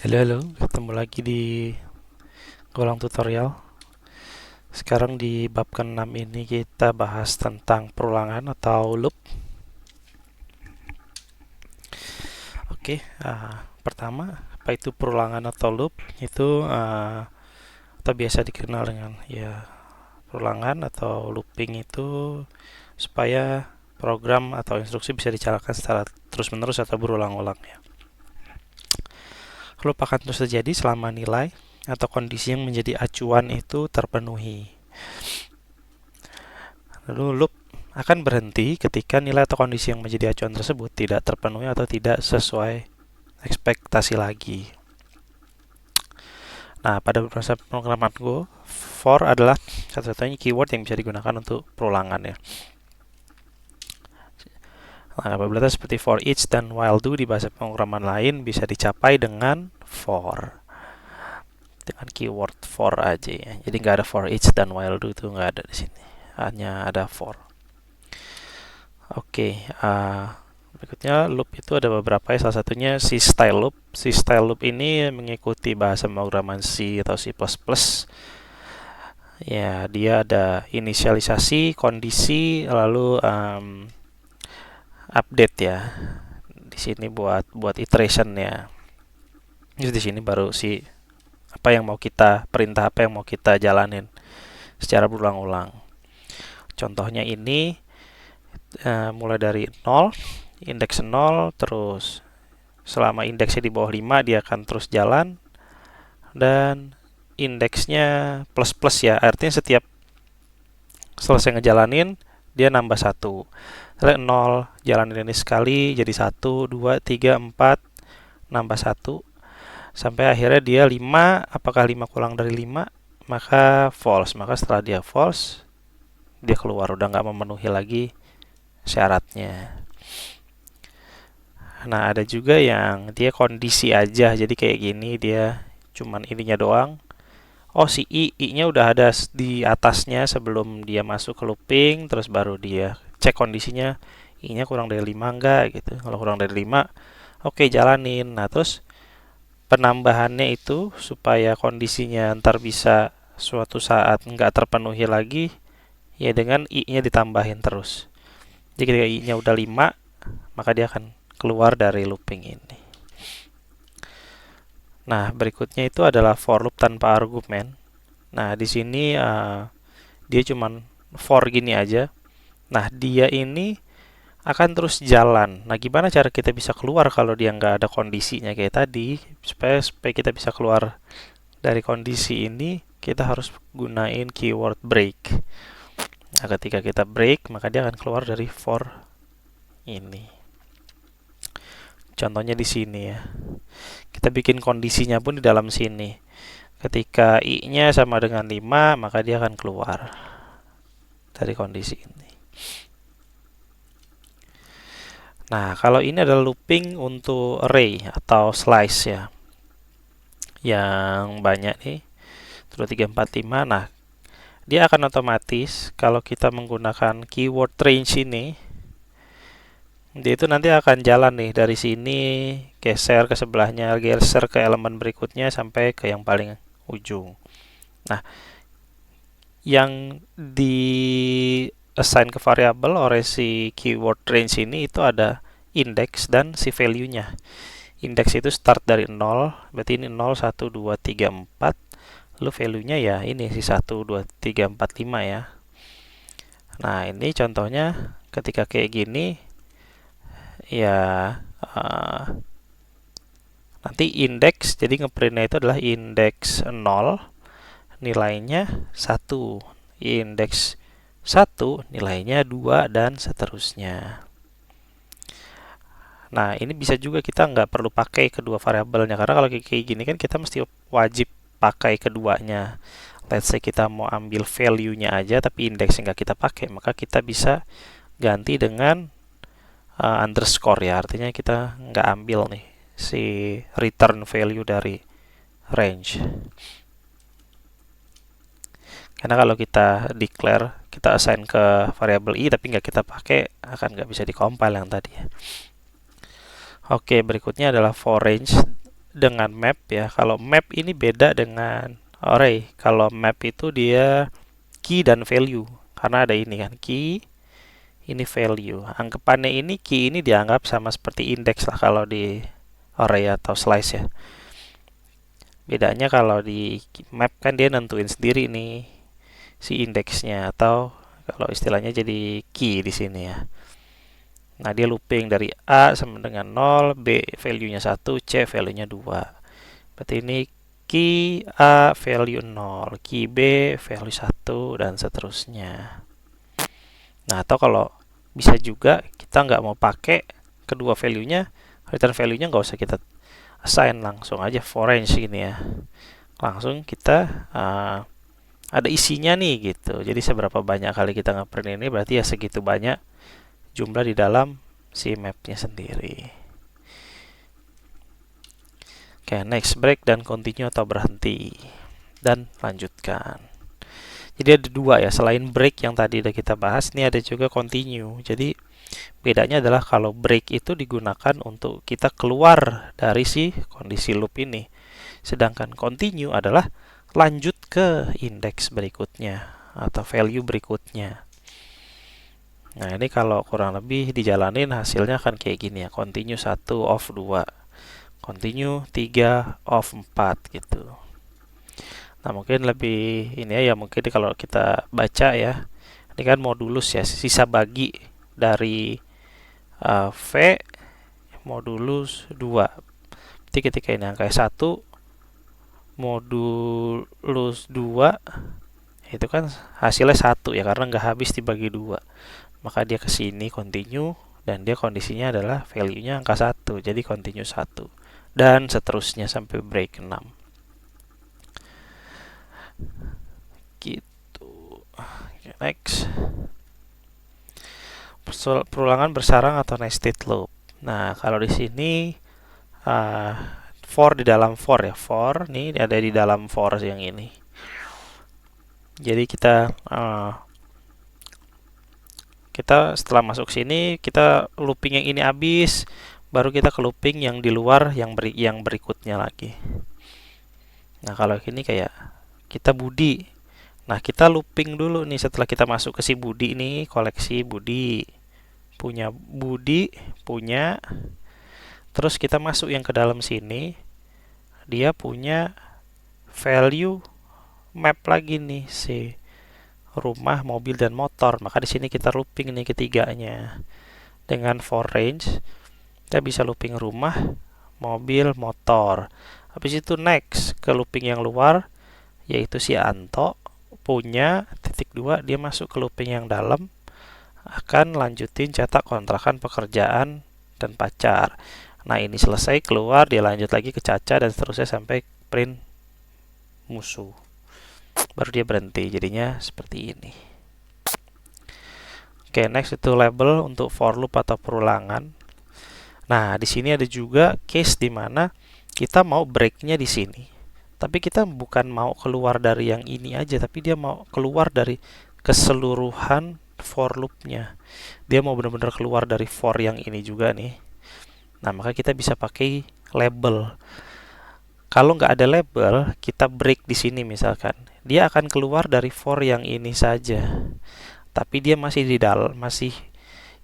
Halo, halo, ketemu lagi di Golang Tutorial. Sekarang di bab ke-6 ini kita bahas tentang perulangan atau loop. Oke, pertama, apa itu perulangan atau loop? Itu atau biasa dikenal dengan ya perulangan atau looping itu supaya program atau instruksi bisa dijalankan secara terus-menerus atau berulang-ulang ya. Loop akan terus terjadi selama nilai atau kondisi yang menjadi acuan itu terpenuhi. Lalu loop akan berhenti ketika nilai atau kondisi yang menjadi acuan tersebut tidak terpenuhi atau tidak sesuai ekspektasi lagi. Nah, pada proses pemrograman Go, for adalah satu-satunya keyword yang bisa digunakan untuk perulangan ya. Nah, apabila seperti for each dan while do di bahasa pemrograman lain bisa dicapai dengan for. Dengan keyword for aja ya. Jadi nggak ada for each dan while do itu nggak ada di sini. Hanya ada for. Oke, berikutnya loop itu ada beberapa ya, salah satunya si style loop. Si style loop ini mengikuti bahasa pemrograman C atau C++. Ya, dia ada inisialisasi, kondisi, lalu update ya. Di sini buat iteration ya. Jadi di sini baru si apa yang mau kita perintah apa yang mau kita jalanin secara berulang-ulang. Contohnya ini mulai dari 0, indeks 0, terus selama indeksnya di bawah 5 dia akan terus jalan dan indeksnya plus plus ya, artinya setiap selesai ngejalanin dia nambah satu. 0 jalanin ini sekali jadi 1, 2, 3, 4 nambah satu sampai akhirnya dia 5. Apakah 5 kurang dari 5? Maka false. Maka setelah dia false dia keluar, udah nggak memenuhi lagi syaratnya. Nah, ada juga yang dia kondisi aja. Jadi kayak gini, dia cuman ininya doang. Oh, si I-nya udah ada di atasnya sebelum dia masuk ke looping, terus baru dia cek kondisinya. I-nya kurang dari 5 enggak gitu. Kalau kurang dari 5, oke jalanin. Nah, terus penambahannya itu supaya kondisinya ntar bisa suatu saat nggak terpenuhi lagi, ya dengan I-nya ditambahin terus. Jadi ketika I-nya udah 5, maka dia akan keluar dari looping ini. Nah, berikutnya itu adalah for loop tanpa argumen. Nah, di sini dia cuman for gini aja. Nah, dia ini akan terus jalan. Nah, gimana cara kita bisa keluar kalau dia nggak ada kondisinya kayak tadi? Supaya kita bisa keluar dari kondisi ini, kita harus gunain keyword break. Nah, ketika kita break, maka dia akan keluar dari for ini. Contohnya di sini ya. Kita bikin kondisinya pun di dalam sini. Ketika I-nya sama dengan 5, maka dia akan keluar dari kondisi ini. Nah, kalau ini adalah looping untuk array atau slice ya. Yang banyak nih. 2, 3, 4, 5. Nah, dia akan otomatis kalau kita menggunakan keyword range ini, dia itu nanti akan jalan nih dari sini, geser ke sebelahnya, geser ke elemen berikutnya sampai ke yang paling ujung. Nah, yang di assign ke variabel oleh si keyword range ini itu ada index dan si value-nya. Index itu start dari 0, berarti ini 0, 1, 2, 3, 4. Lalu value-nya ya ini si 1, 2, 3, 4, 5 ya. Nah, ini contohnya ketika kayak gini ya nanti indeks, jadi ngeprintnya itu adalah indeks 0 nilainya 1, indeks 1 nilainya 2 dan seterusnya. Nah, ini bisa juga kita nggak perlu pakai kedua variabelnya, karena kalau kayak gini kan kita mesti wajib pakai keduanya. Let's say kita mau ambil value-nya aja tapi indeksnya nggak kita pakai, maka kita bisa ganti dengan underscore ya, artinya kita nggak ambil nih si return value dari range. Karena kalau kita declare, kita assign ke variabel i tapi nggak kita pakai, akan nggak bisa di compile yang tadi ya. Oke, berikutnya adalah for range. dengan map ya. Kalau map ini beda dengan array. Kalau map itu dia key dan value. Karena ada ini kan, key, ini value. Anggapannya ini key ini dianggap sama seperti index lah kalau di array atau slice ya. Bedanya kalau di map kan dia nentuin sendiri nih si indeksnya, atau kalau istilahnya jadi key di sini ya. Nah, dia looping dari A sama dengan 0, B value-nya 1, C value-nya 2. Berarti ini key A value 0, key B value 1, dan seterusnya. Nah, atau kalau bisa juga kita nggak mau pakai kedua value-nya, return value-nya nggak usah kita assign, langsung aja for range gini ya. Langsung kita ada isinya nih gitu. Jadi seberapa banyak kali kita nge-print ini berarti ya segitu banyak jumlah di dalam si mapnya sendiri. Oke, next, break dan continue atau berhenti dan lanjutkan. Jadi ada dua ya, selain break yang tadi udah kita bahas, ini ada juga continue. Jadi bedanya adalah kalau break itu digunakan untuk kita keluar dari si kondisi loop ini, sedangkan continue adalah lanjut ke indeks berikutnya atau value berikutnya. Nah, ini kalau kurang lebih dijalanin hasilnya akan kayak gini ya. Continue 1, off 2. Continue 3, off 4 gitu. Nah, mungkin lebih ini ya, mungkin kalau kita baca ya. Ini kan modulus ya, sisa bagi dari V modulus 2. Jadi ketika ini angka 1 modulus 2 itu kan hasilnya 1 ya, karena nggak habis dibagi 2. Maka dia ke sini continue dan dia kondisinya adalah value-nya angka 1. Jadi continue 1 dan seterusnya sampai break 6. Gitu. Okay, next. Perulangan bersarang atau nested loop. Nah, kalau di sini for di dalam for ya. For nih ada di dalam for yang ini. Jadi kita setelah masuk sini kita looping yang ini habis, baru kita ke looping yang di luar yang berikutnya lagi. Nah, kalau ini kayak kita Budi. Nah, kita looping dulu nih setelah kita masuk ke si Budi nih, koleksi Budi. Punya Budi, punya. Terus kita masuk yang ke dalam sini. Dia punya value map lagi nih si rumah, mobil, dan motor. Maka di sini kita looping nih ketiganya. Dengan for range, kita bisa looping rumah, mobil, motor. Habis itu next ke looping yang luar, yaitu si Anto punya titik 2, dia masuk ke looping yang dalam, akan lanjutin cetak kontrakan pekerjaan dan pacar. Nah, ini selesai keluar, dia lanjut lagi ke Caca dan seterusnya sampai print musuh. Baru dia berhenti, jadinya seperti ini. Oke, next itu label untuk for loop atau perulangan. Nah, di sini ada juga case di mana kita mau breaknya di sini. Tapi kita bukan mau keluar dari yang ini aja, tapi dia mau keluar dari keseluruhan for loopnya. Dia mau benar-benar keluar dari for yang ini juga nih. Nah, maka kita bisa pakai label. Kalau nggak ada label, kita break di sini misalkan. Dia akan keluar dari for yang ini saja. Tapi dia masih masih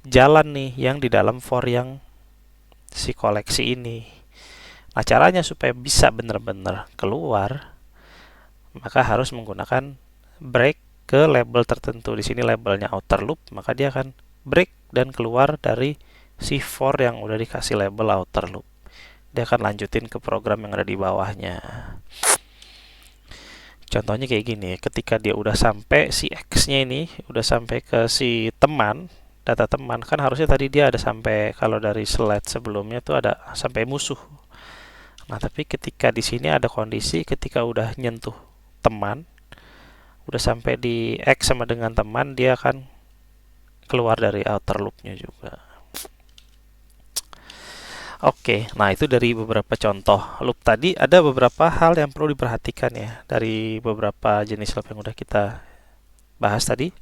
jalan nih yang di dalam for yang si koleksi ini. Nah, caranya supaya bisa benar-benar keluar, maka harus menggunakan break ke label tertentu. Di sini labelnya outer loop, maka dia akan break dan keluar dari si for yang udah dikasih label outer loop. Dia akan lanjutin ke program yang ada di bawahnya. Contohnya kayak gini, ketika dia udah sampai si X-nya ini, udah sampai ke si teman, data teman, kan harusnya tadi dia ada sampai, kalau dari slide sebelumnya tuh ada sampai musuh. Nah, tapi ketika di sini ada kondisi ketika udah nyentuh teman, udah sampai di X sama dengan teman, dia akan keluar dari outer loop-nya juga. Oke, nah itu dari beberapa contoh loop tadi. Ada beberapa hal yang perlu diperhatikan ya dari beberapa jenis loop yang udah kita bahas tadi.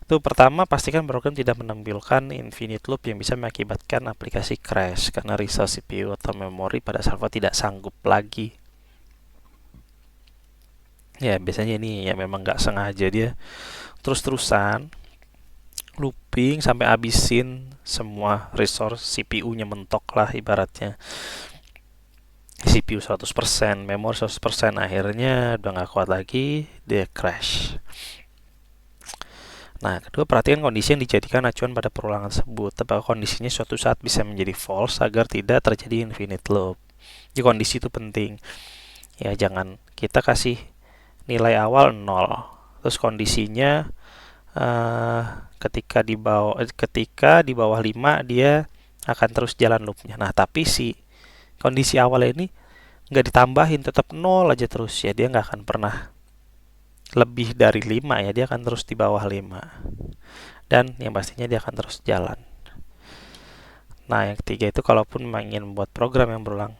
Itu pertama, pastikan program tidak menampilkan infinite loop yang bisa mengakibatkan aplikasi crash karena resource CPU atau memori pada server tidak sanggup lagi. Ya, biasanya ini ya memang nggak sengaja dia terus-terusan looping sampai habisin semua resource CPU-nya, mentok lah ibaratnya. CPU 100%, memori 100%, akhirnya udah nggak kuat lagi, dia crash. Nah, kedua, perhatikan kondisi yang dijadikan acuan pada perulangan tersebut. Apakah kondisinya suatu saat bisa menjadi false agar tidak terjadi infinite loop. Jadi kondisi itu penting. Ya, jangan kita kasih nilai awal 0. Terus kondisinya ketika di bawah 5 dia akan terus jalan loopnya. Nah, tapi si kondisi awal ini nggak ditambahin, tetap 0 aja terus, ya dia nggak akan pernah lebih dari 5, ya dia akan terus di bawah 5. Dan yang pastinya dia akan terus jalan. Nah, yang ketiga itu, kalaupun ingin membuat program yang berulang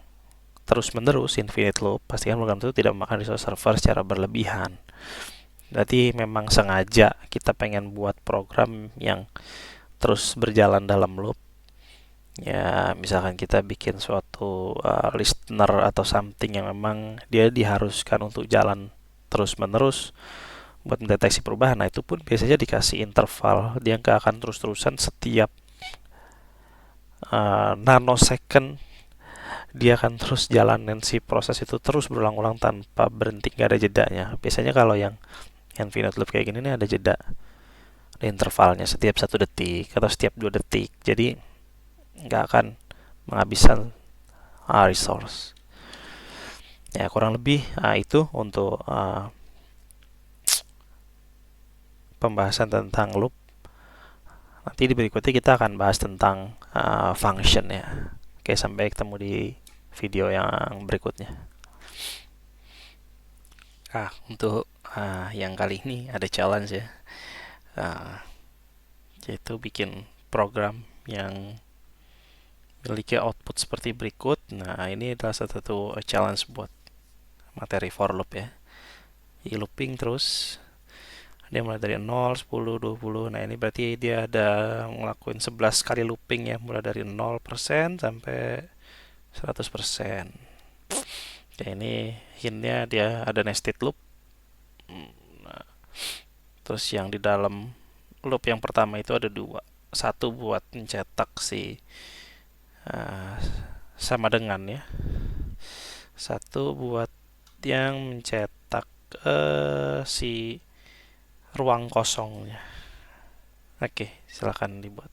terus menerus infinite loop, pastikan program itu tidak memakan resource server secara berlebihan. Berarti memang sengaja kita pengen buat program yang terus berjalan dalam loop. Ya, misalkan kita bikin suatu listener atau something yang memang dia diharuskan untuk jalan terus menerus buat mendeteksi perubahan. Nah, itu pun biasanya dikasih interval, dia nggak akan terus-terusan setiap nanosecond dia akan terus jalanin si proses itu terus berulang-ulang tanpa berhenti, nggak ada jedanya. Biasanya kalau yang infinite loop kayak gini nih ada jeda, ada intervalnya setiap 1 detik atau setiap 2 detik, jadi nggak akan menghabiskan resource. Ya, kurang lebih itu untuk pembahasan tentang loop. Nanti di berikutnya kita akan bahas tentang function ya. Oke, sampai ketemu di video yang berikutnya. Untuk yang kali ini ada challenge ya. Yaitu bikin program yang memiliki output seperti berikut. Nah, ini adalah satu challenge buat materi for loop ya. Jadi looping terus, dia mulai dari 0, 10, 20. Nah, ini berarti dia ada ngelakuin 11 kali looping ya, mulai dari 0% sampai 100%. Oke, ini hintnya dia ada nested loop. Nah, terus yang di dalam loop yang pertama itu ada 2. Satu buat mencetak si sama dengan ya. Satu buat yang mencetak si ruang kosongnya. Oke, silakan dibuat.